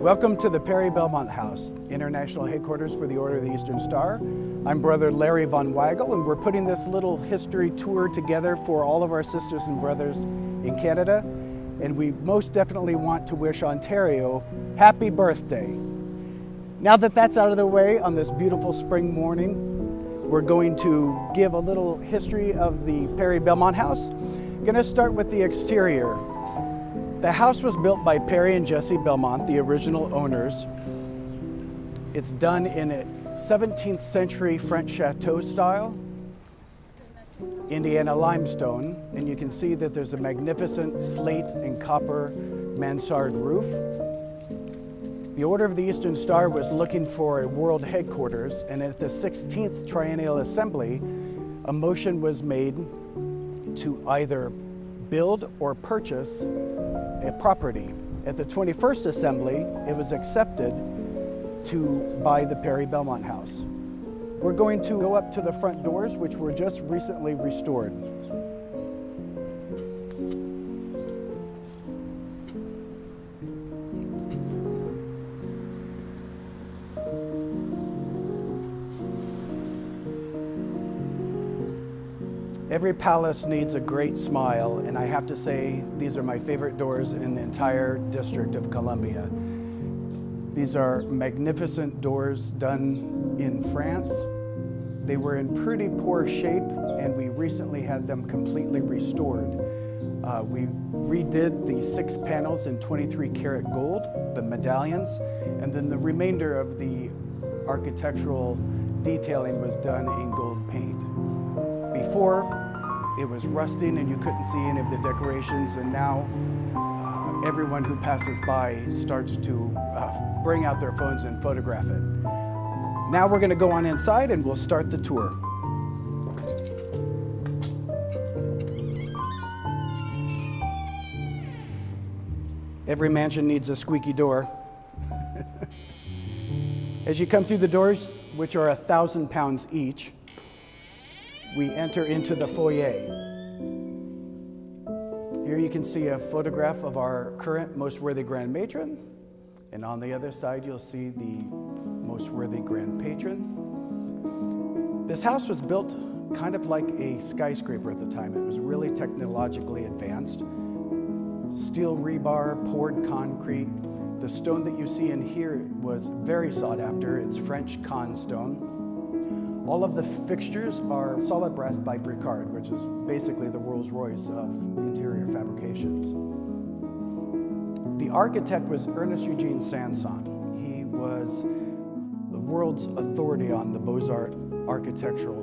Welcome to the Perry Belmont House, international headquarters for the Order of the Eastern Star. I'm Brother Larry Von Weigel, and we're putting this little history tour together for all of our sisters and brothers in Canada. And we most definitely want to wish Ontario happy birthday. Now that that's out of the way on this beautiful spring morning, we're going to give a little history of the Perry Belmont House. I'm going to start with the exterior. The house was built by Perry and Jessie Belmont, the original owners. It's done in a 17th century French chateau style, Indiana limestone, and you can see that there's a magnificent slate and copper mansard roof. The Order of the Eastern Star was looking for a world headquarters, and at the 16th Triennial Assembly, a motion was made to either build or purchase a property. At the 21st Assembly, it was accepted to buy the Perry Belmont House. We're going to go up to the front doors, which were just recently restored. Every palace needs a great smile, and I have to say these are my favorite doors in the entire District of Columbia. These are magnificent doors done in France. They were in pretty poor shape, and we recently had them completely restored. We redid the 6 panels in 23 karat gold, the medallions, and then the remainder of the architectural detailing was done in gold paint. Before, it was rusting and you couldn't see any of the decorations, and now everyone who passes by starts to bring out their phones and photograph it. Now we're going to go on inside and we'll start the tour. Every mansion needs a squeaky door. As you come through the doors, which are 1,000 pounds each, we enter into the foyer. Here you can see a photograph of our current Most Worthy Grand Matron, and on the other side you'll see the Most Worthy Grand Patron. This house was built kind of like a skyscraper at the time. It was really technologically advanced. Steel rebar, poured concrete. The stone that you see in here was very sought after. It's French con stone. All of the fixtures are solid brass by Bricard, which is basically the Rolls Royce of interior fabrications. The architect was Ernest Eugene Sanson. He was the world's authority on the Beaux-Arts architectural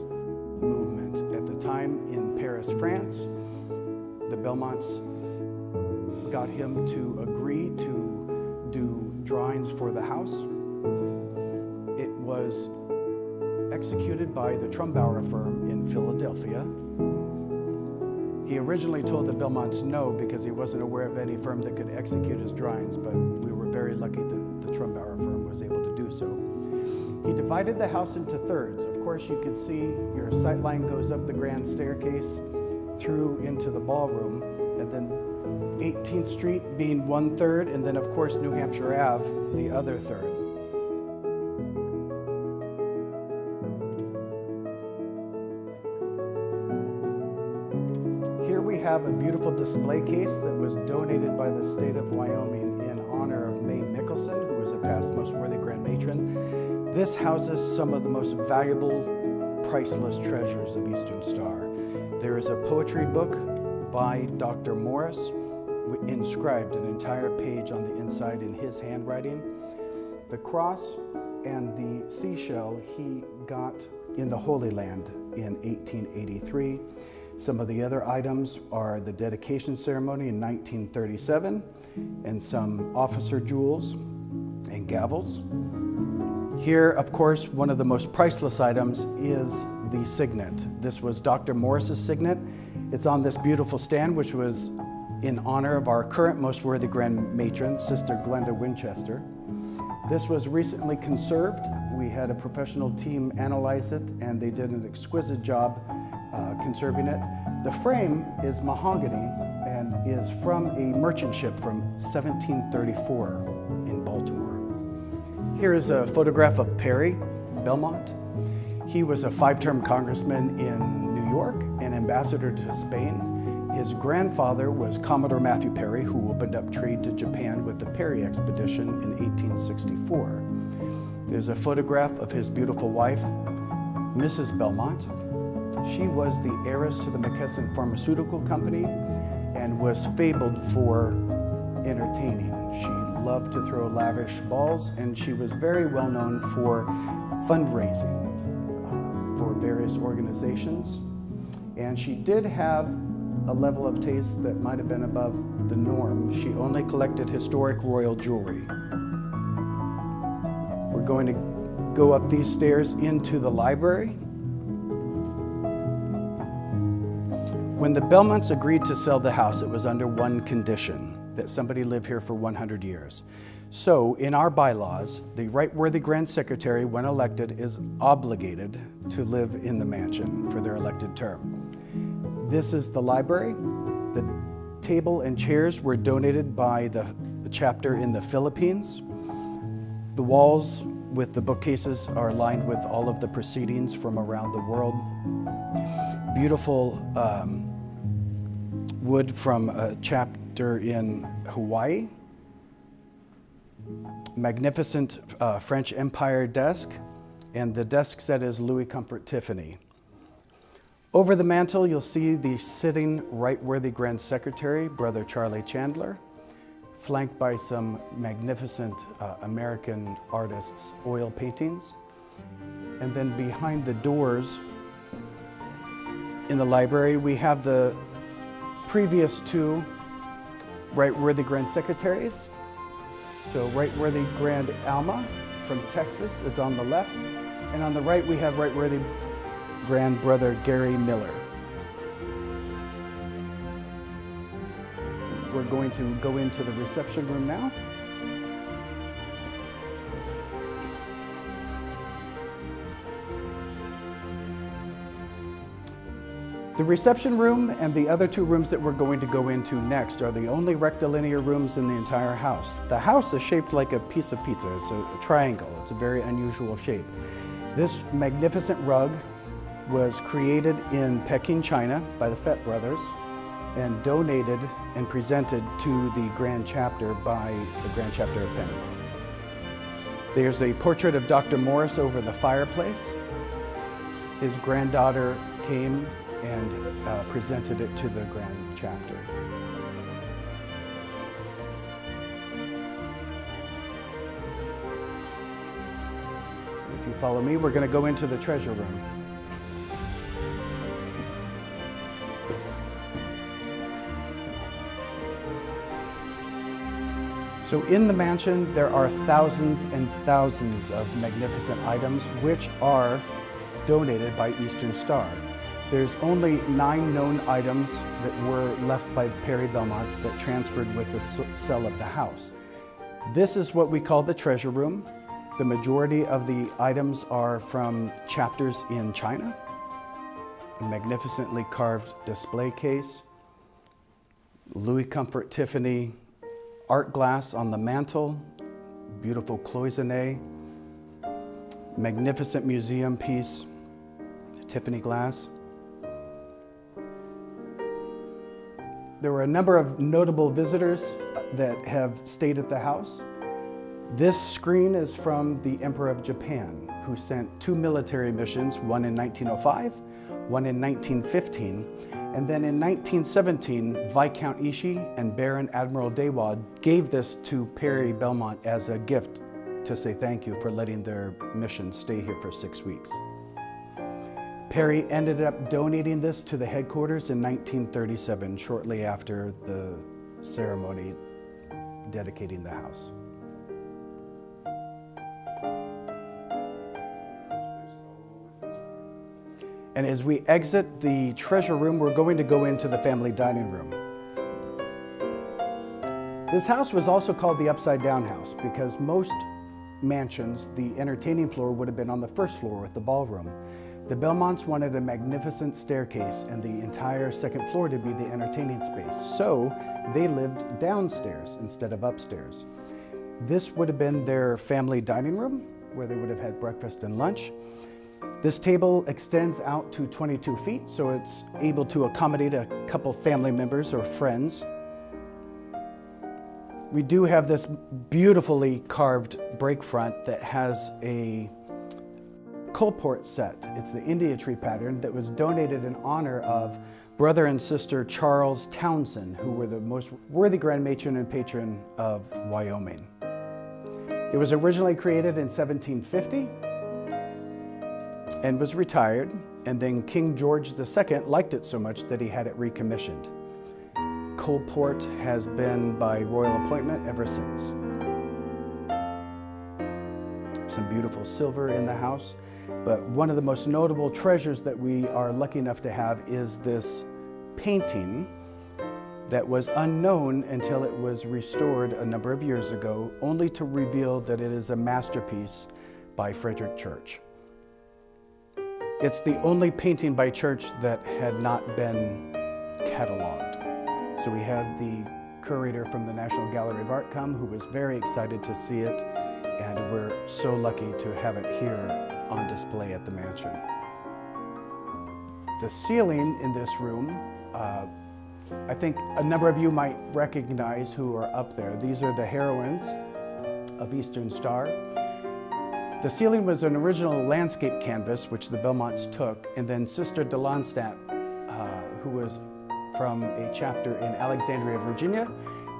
movement. At the time in Paris, France, the Belmonts got him to agree to do drawings for the house. It was executed by the Trumbauer firm in Philadelphia. He originally told the Belmonts no because he wasn't aware of any firm that could execute his drawings, but we were very lucky that the Trumbauer firm was able to do so. He divided the house into thirds. Of course, you can see your sight line goes up the grand staircase through into the ballroom, and then 18th Street being 1/3, and then of course New Hampshire Ave, the other third. Here we have a beautiful display case that was donated by the state of Wyoming in honor of May Mickelson, who was a past Most Worthy Grand Matron. This houses some of the most valuable, priceless treasures of Eastern Star. There is a poetry book by Dr. Morris, inscribed an entire page on the inside in his handwriting. The cross and the seashell he got in the Holy Land in 1883. Some of the other items are the dedication ceremony in 1937 and some officer jewels and gavels. Here, of course, one of the most priceless items is the signet. This was Dr. Morris's signet. It's on this beautiful stand, which was in honor of our current Most Worthy Grand Matron, Sister Glenda Winchester. This was recently conserved. We had a professional team analyze it, and they did an exquisite job conserving it. The frame is mahogany and is from a merchant ship from 1734 in Baltimore. Here is a photograph of Perry Belmont. He was a 5-term congressman in New York and ambassador to Spain. His grandfather was Commodore Matthew Perry, who opened up trade to Japan with the Perry Expedition in 1864. There's a photograph of his beautiful wife, Mrs. Belmont. She was the heiress to the McKesson Pharmaceutical Company and was fabled for entertaining. She loved to throw lavish balls, and she was very well known for fundraising for various organizations. And she did have a level of taste that might have been above the norm. She only collected historic royal jewelry. We're going to go up these stairs into the library. When the Belmonts agreed to sell the house, it was under one condition, that somebody live here for 100 years. So in our bylaws, the Right Worthy Grand Secretary, when elected, is obligated to live in the mansion for their elected term. This is the library. The table and chairs were donated by the chapter in the Philippines. The walls with the bookcases are lined with all of the proceedings from around the world. Beautiful wood from a chapter in Hawaii. Magnificent French Empire desk, and the desk set is Louis Comfort Tiffany. Over the mantel, you'll see the sitting Right Worthy Grand Secretary, Brother Charlie Chandler, flanked by some magnificent American artists' oil paintings. And then behind the doors in the library, we have the previous two Right Worthy Grand Secretaries. So Right Worthy Grand Alma from Texas is on the left, and on the right we have Right Worthy Grand Brother Gary Miller. We're going to go into the reception room now. The reception room and the other two rooms that we're going to go into next are the only rectilinear rooms in the entire house. The house is shaped like a piece of pizza. It's a triangle. It's a very unusual shape. This magnificent rug was created in Peking, China by the Fett brothers and donated and presented to the Grand Chapter by the Grand Chapter of Penn. There's a portrait of Dr. Morris over the fireplace. His granddaughter came and presented it to the Grand Chapter. If you follow me, we're going to go into the treasure room. So in the mansion, there are thousands and thousands of magnificent items which are donated by Eastern Star. There's only 9 known items that were left by the Perry Belmonts that transferred with the sale of the house. This is what we call the treasure room. The majority of the items are from chapters in China. A magnificently carved display case, Louis Comfort Tiffany art glass on the mantle, beautiful cloisonne, magnificent museum piece, Tiffany glass. There were a number of notable visitors that have stayed at the house. This screen is from the Emperor of Japan, who sent 2 military missions, one in 1905, one in 1915, and then in 1917, Viscount Ishii and Baron Admiral Daewad gave this to Perry Belmont as a gift to say thank you for letting their mission stay here for 6 weeks. Perry ended up donating this to the headquarters in 1937, shortly after the ceremony dedicating the house. And as we exit the treasure room, we're going to go into the family dining room. This house was also called the Upside Down House because most mansions, the entertaining floor would have been on the first floor with the ballroom. The Belmonts wanted a magnificent staircase and the entire second floor to be the entertaining space, so they lived downstairs instead of upstairs. This would have been their family dining room, where they would have had breakfast and lunch. This table extends out to 22 feet, so it's able to accommodate a couple family members or friends. We do have this beautifully carved break front that has a colport set. It's the India tree pattern that was donated in honor of brother and sister Charles Townsend, who were the most worthy Grand Matron and patron of Wyoming. It was originally created in 1750 and was retired, and then King George II liked it so much that he had it recommissioned. Colport has been by royal appointment ever since. Some beautiful silver in the house, but one of the most notable treasures that we are lucky enough to have is this painting that was unknown until it was restored a number of years ago, only to reveal that it is a masterpiece by Frederick Church. It's the only painting by Church that had not been cataloged. So we had the curator from the National Gallery of Art come, who was very excited to see it, and we're so lucky to have it here on display at the mansion. The ceiling in this room, I think a number of you might recognize who are up there. These are the heroines of Eastern Star. The ceiling was an original landscape canvas, which the Belmonts took, and then Sister de Landstadt, who was from a chapter in Alexandria, Virginia,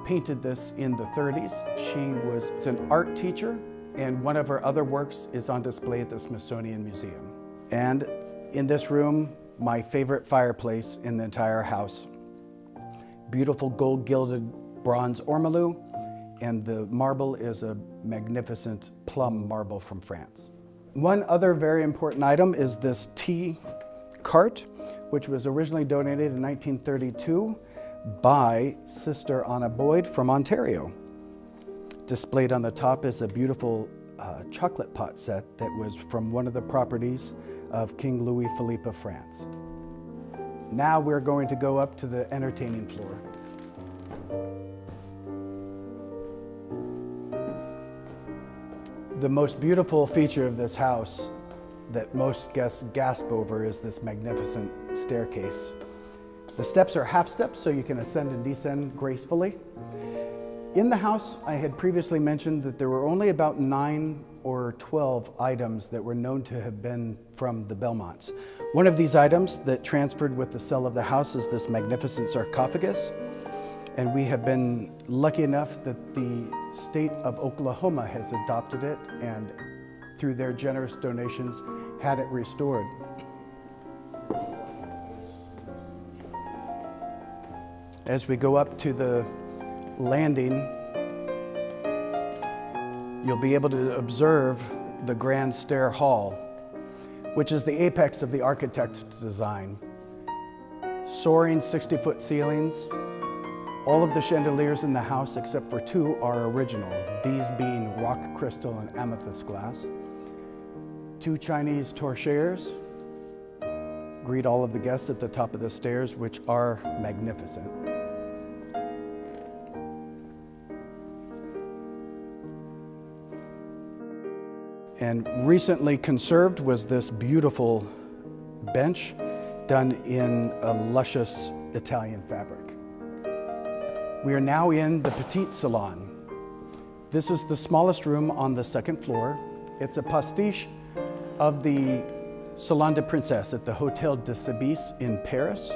painted this in the 30s. She was an art teacher, and one of her other works is on display at the Smithsonian Museum. And in this room, my favorite fireplace in the entire house. Beautiful gold-gilded bronze ormolu, and the marble is a magnificent plum marble from France. One other very important item is this tea cart, which was originally donated in 1932 by Sister Anna Boyd from Ontario. Displayed on the top is a beautiful chocolate pot set that was from one of the properties of King Louis Philippe of France. Now we're going to go up to the entertaining floor. The most beautiful feature of this house that most guests gasp over is this magnificent staircase. The steps are half steps, so you can ascend and descend gracefully. In the house, I had previously mentioned that there were only about 9 or 12 items that were known to have been from the Belmonts. One of these items that transferred with the sale of the house is this magnificent sarcophagus. And we have been lucky enough that the state of Oklahoma has adopted it and through their generous donations had it restored. As we go up to the landing, you'll be able to observe the grand stair hall, which is the apex of the architect's design. Soaring 60-foot ceilings. All of the chandeliers in the house, except for 2, are original, these being rock crystal and amethyst glass. 2 Chinese torchères greet all of the guests at the top of the stairs, which are magnificent. And recently conserved was this beautiful bench done in a luscious Italian fabric. We are now in the Petite Salon. This is the smallest room on the 2nd floor. It's a pastiche of the Salon de Princesse at the Hotel de Soubise in Paris,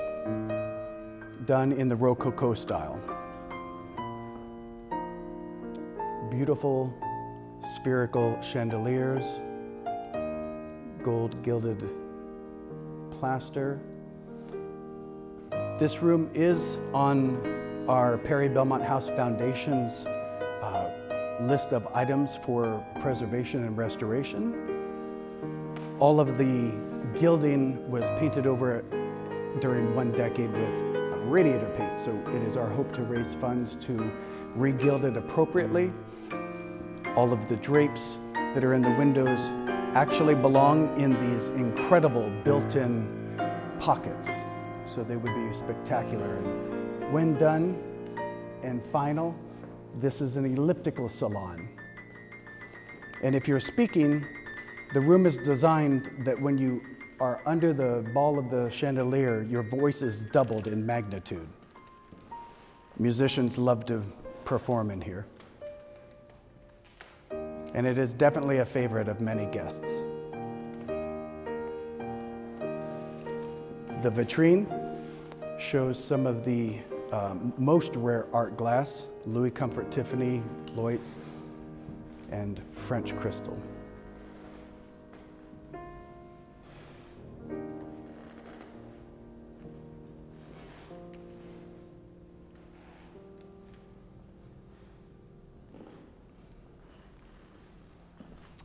done in the Rococo style. Beautiful spherical chandeliers, gold gilded plaster. This room is on our Perry Belmont House Foundation's list of items for preservation and restoration. All of the gilding was painted over during 1 decade with radiator paint, so it is our hope to raise funds to re-gild it appropriately. All of the drapes that are in the windows actually belong in these incredible built-in pockets, so they would be spectacular. And when done and final, This is an elliptical salon. And if you're speaking, the room is designed that when you are under the ball of the chandelier, your voice is doubled in magnitude. Musicians love to perform in here. And it is definitely a favorite of many guests. The vitrine shows some of the most rare art glass, Louis Comfort Tiffany, Lloyd's, and French crystal.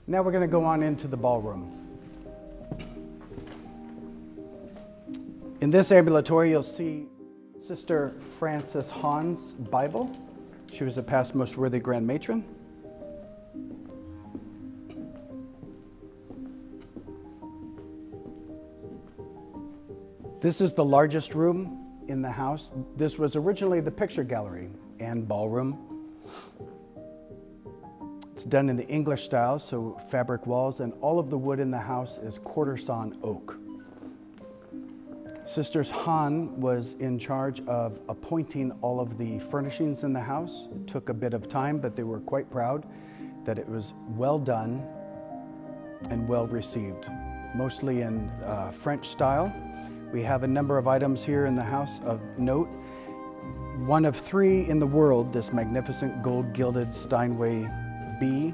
Now we're going to go on into the ballroom. In this ambulatory, you'll see Sister Frances Hahn's Bible. She was a past most worthy Grand Matron. This is the largest room in the house. This was originally the picture gallery and ballroom. It's done in the English style, so fabric walls, and all of the wood in the house is quarter sawn oak. Sister Hahn was in charge of appointing all of the furnishings in the house. It took a bit of time, but they were quite proud that it was well done and well received, mostly in French style. We have a number of items here in the house of note. One of 3 in the world, this magnificent gold gilded Steinway B,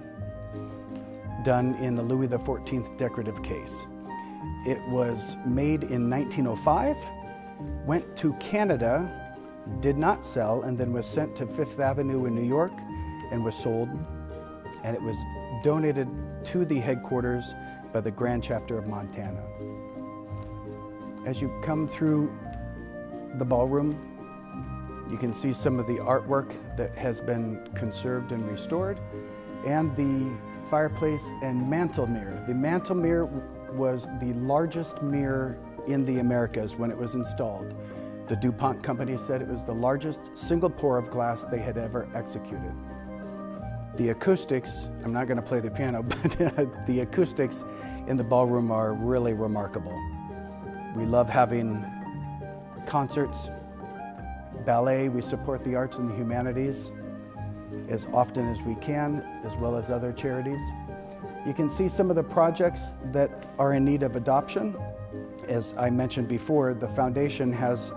done in the Louis XIV decorative case. It was made in 1905, went to Canada, did not sell, and then was sent to Fifth Avenue in New York and was sold. And it was donated to the headquarters by the Grand Chapter of Montana. As you come through the ballroom, you can see some of the artwork that has been conserved and restored, and the fireplace and mantle mirror. The mantle mirror was the largest mirror in the Americas when it was installed. The DuPont company said it was the largest single pour of glass they had ever executed. The acoustics, I'm not going to play the piano, but the acoustics in the ballroom are really remarkable. We love having concerts, ballet. We support the arts and the humanities as often as we can, as well as other charities. You can see some of the projects that are in need of adoption. As I mentioned before, the foundation has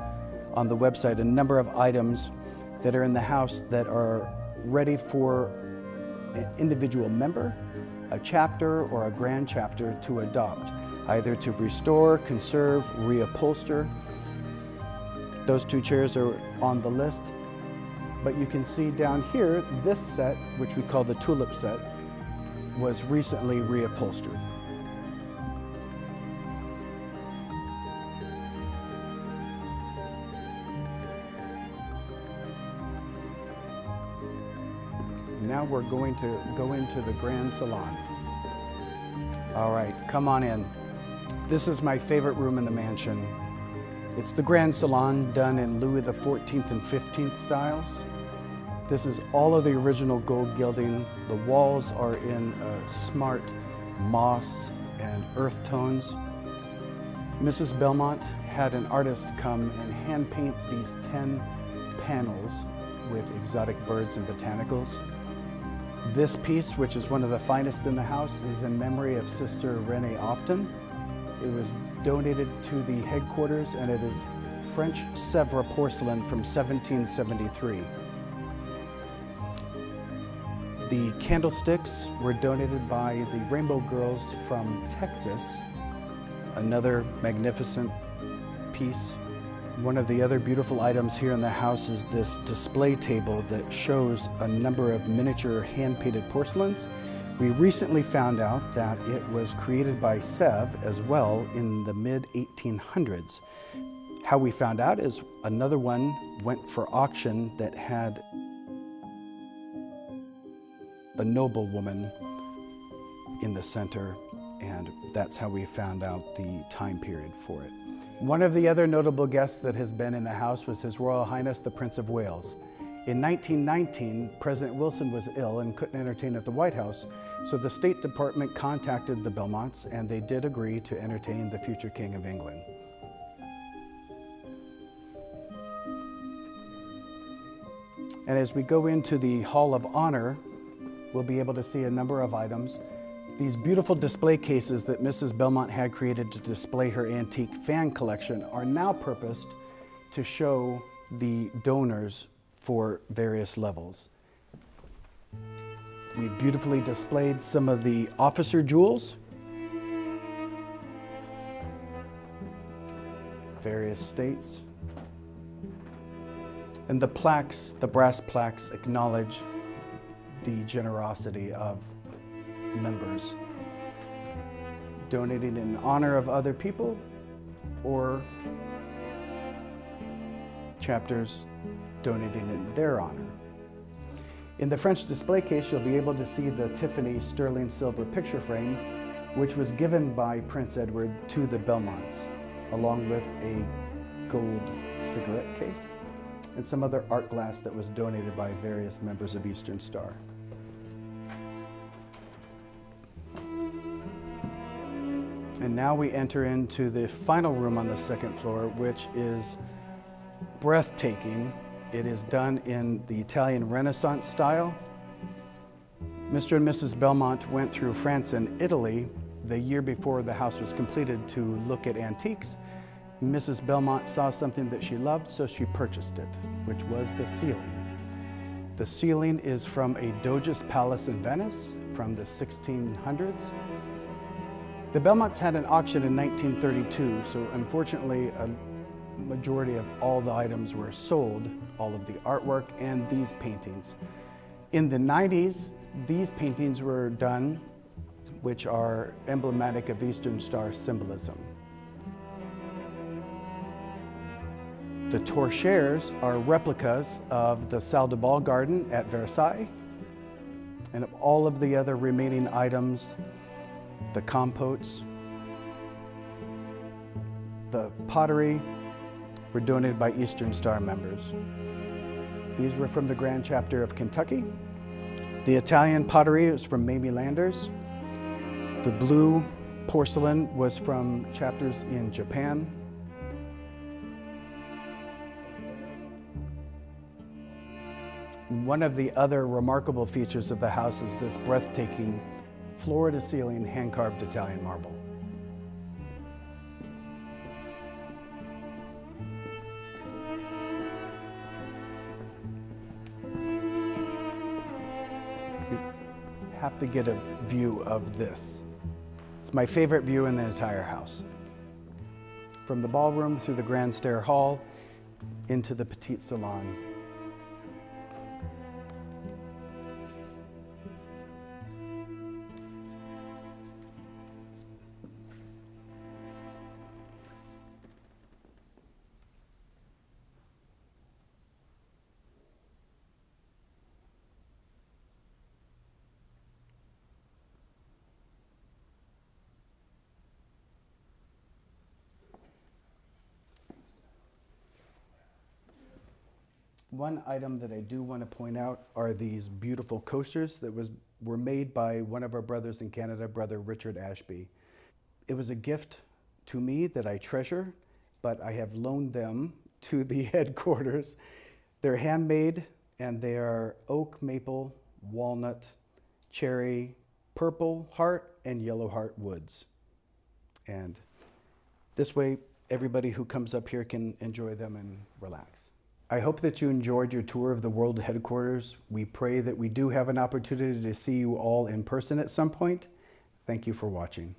on the website a number of items that are in the house that are ready for an individual member, a chapter, or a grand chapter to adopt, either to restore, conserve, reupholster. Those 2 chairs are on the list. But you can see down here, this set, which we call the tulip set, was recently reupholstered. Now we're going to go into the Grand Salon. All right, come on in. This is my favorite room in the mansion. It's the Grand Salon done in Louis XIV and XV styles. This is all of the original gold gilding. The walls are in smart moss and earth tones. Mrs. Belmont had an artist come and hand paint these 10 panels with exotic birds and botanicals. This piece, which is one of the finest in the house, is in memory of Sister Renee Often. It was donated to the headquarters, and it is French Sèvres porcelain from 1773. The candlesticks were donated by the Rainbow Girls from Texas, another magnificent piece. One of the other beautiful items here in the house is this display table that shows a number of miniature hand-painted porcelains. We recently found out that it was created by Sèvres as well in the mid-1800s. How we found out is another one went for auction that had a noble woman in the center, and that's how we found out the time period for it. One of the other notable guests that has been in the house was His Royal Highness the Prince of Wales. In 1919, President Wilson was ill and couldn't entertain at the White House, so the State Department contacted the Belmonts, and they did agree to entertain the future King of England. And as we go into the Hall of Honor, we'll be able to see a number of items. These beautiful display cases that Mrs. Belmont had created to display her antique fan collection are now purposed to show the donors for various levels. We've beautifully displayed some of the officer jewels, various states. And the plaques, the brass plaques, acknowledge the generosity of members donating in honor of other people or chapters donating in their honor. In the French display case, you'll be able to see the Tiffany sterling silver picture frame, which was given by Prince Edward to the Belmonts, along with a gold cigarette case and some other art glass that was donated by various members of Eastern Star. And now we enter into the final room on the second floor, which is breathtaking. It is done in the Italian Renaissance style. Mr. and Mrs. Belmont went through France and Italy the year before the house was completed to look at antiques. Mrs. Belmont saw something that she loved, so she purchased it, which was the ceiling. The ceiling is from a Doge's Palace in Venice from the 1600s. The Belmonts had an auction in 1932, so unfortunately a majority of all the items were sold, all of the artwork and these paintings. In the 90s, these paintings were done, which are emblematic of Eastern Star symbolism. The torchères are replicas of the Salle de Ball Garden at Versailles, and of all of the other remaining items, the compotes, the pottery were donated by Eastern Star members. These were from the Grand Chapter of Kentucky. The Italian pottery was from Mamie Landers. The blue porcelain was from chapters in Japan. One of the other remarkable features of the house is this breathtaking floor-to-ceiling hand-carved Italian marble. You have to get a view of this. It's my favorite view in the entire house. From the ballroom through the grand stair hall into the petite salon. One item that I do want to point out are these beautiful coasters that were made by one of our brothers in Canada, Brother Richard Ashby. It was a gift to me that I treasure, but I have loaned them to the headquarters. They're handmade, and they are oak, maple, walnut, cherry, purple heart, and yellow heart woods. And this way, everybody who comes up here can enjoy them and relax. I hope that you enjoyed your tour of the world headquarters. We pray that we do have an opportunity to see you all in person at some point. Thank you for watching.